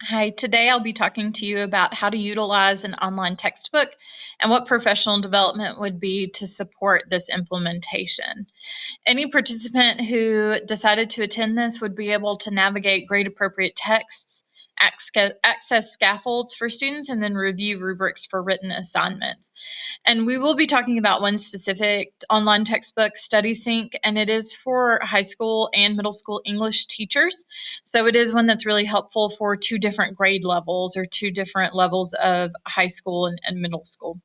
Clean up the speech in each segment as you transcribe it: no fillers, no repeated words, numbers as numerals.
Hi, today I'll be talking to you about how to utilize an online textbook and what professional development would be to support this implementation. Any participant who decided to attend this would be able to navigate grade appropriate texts, access scaffolds for students, and then review rubrics for written assignments. And we will be talking about one specific online textbook, StudySync, and it is for high school and middle school English teachers. So it is one that's really helpful for two different grade levels or two different levels of high school and middle school.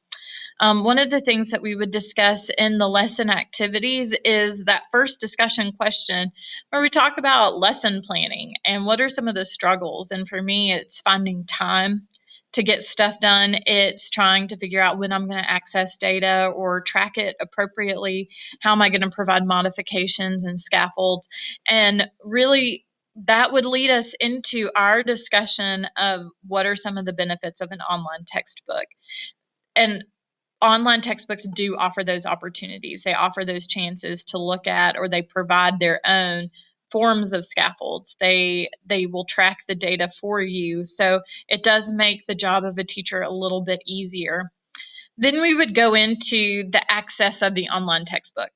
One of the things that we would discuss in the lesson activities is that first discussion question where we talk about lesson planning and what are some of the struggles. And for me, it's finding time to get stuff done. It's trying to figure out when I'm going to access data or track it appropriately. How am I going to provide modifications and scaffolds? And really, that would lead us into our discussion of what are some of the benefits of an online textbook. And online textbooks do offer those opportunities. They offer those chances to look at, or they provide their own forms of scaffolds. They will track the data for you. So it does make the job of a teacher a little bit easier. Then we would go into the access of the online textbook.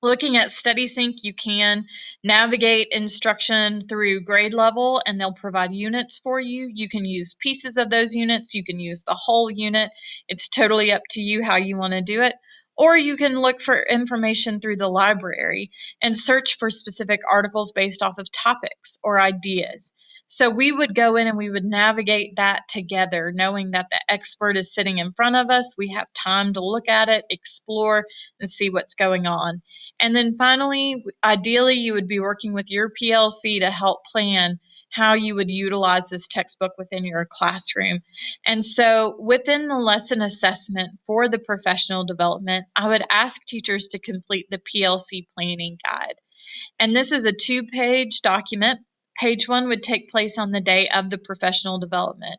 Looking at StudySync, you can navigate instruction through grade level, and they'll provide units for you. You can use pieces of those units. You can use the whole unit. It's totally up to you how you want to do it. Or you can look for information through the library and search for specific articles based off of topics or ideas. So we would go in and we would navigate that together, knowing that the expert is sitting in front of us. We have time to look at it, explore, and see what's going on. And then finally, ideally, you would be working with your PLC to help plan how you would utilize this textbook within your classroom. And so within the lesson assessment for the professional development, I would ask teachers to complete the PLC planning guide. And this is a 2-page document. Page 1 would take place on the day of the professional development.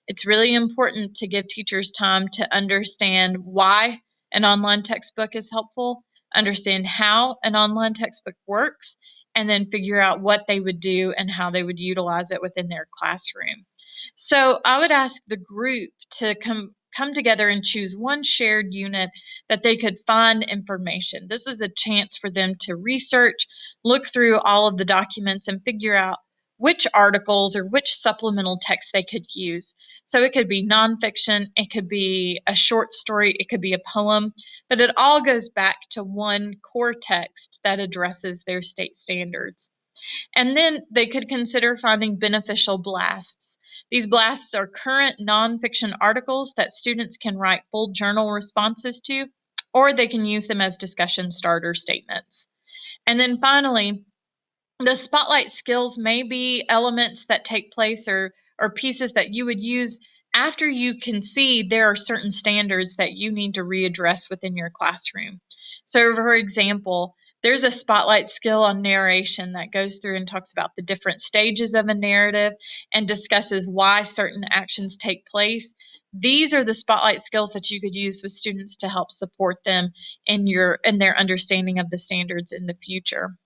It's really important to give teachers time to understand why an online textbook is helpful, understand how an online textbook works, and then figure out what they would do and how they would utilize it within their classroom. So I would ask the group to come together and choose one shared unit that they could find information. This is a chance for them to research, look through all of the documents, and figure out which articles or which supplemental text they could use. So it could be nonfiction, it could be a short story, it could be a poem, but it all goes back to one core text that addresses their state standards. And then they could consider finding beneficial blasts. These blasts are current nonfiction articles that students can write full journal responses to, or they can use them as discussion starter statements. And then finally, the spotlight skills may be elements that take place or pieces that you would use after you can see there are certain standards that you need to readdress within your classroom. So, for example, there's a spotlight skill on narration that goes through and talks about the different stages of a narrative and discusses why certain actions take place. These are the spotlight skills that you could use with students to help support them in their understanding of the standards in the future.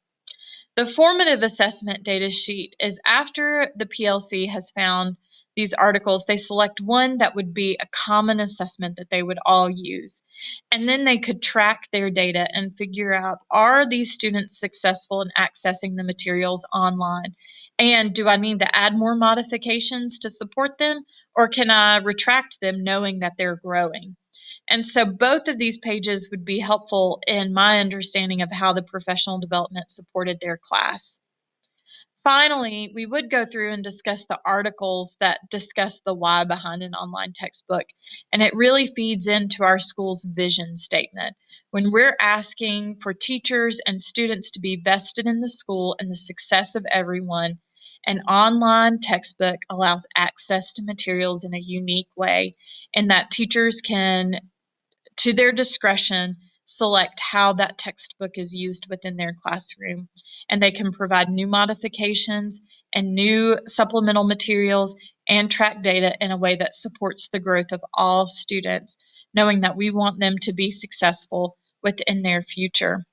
The formative assessment data sheet is after the PLC has found these articles, they select one that would be a common assessment that they would all use. And then they could track their data and figure out, are these students successful in accessing the materials online? And do I need to add more modifications to support them, or can I retract them knowing that they're growing? And so both of these pages would be helpful in my understanding of how the professional development supported their class. Finally, we would go through and discuss the articles that discuss the why behind an online textbook. And it really feeds into our school's vision statement. When we're asking for teachers and students to be vested in the school and the success of everyone, an online textbook allows access to materials in a unique way, and that teachers can, to their discretion, select how that textbook is used within their classroom. And they can provide new modifications and new supplemental materials and track data in a way that supports the growth of all students, knowing that we want them to be successful within their future.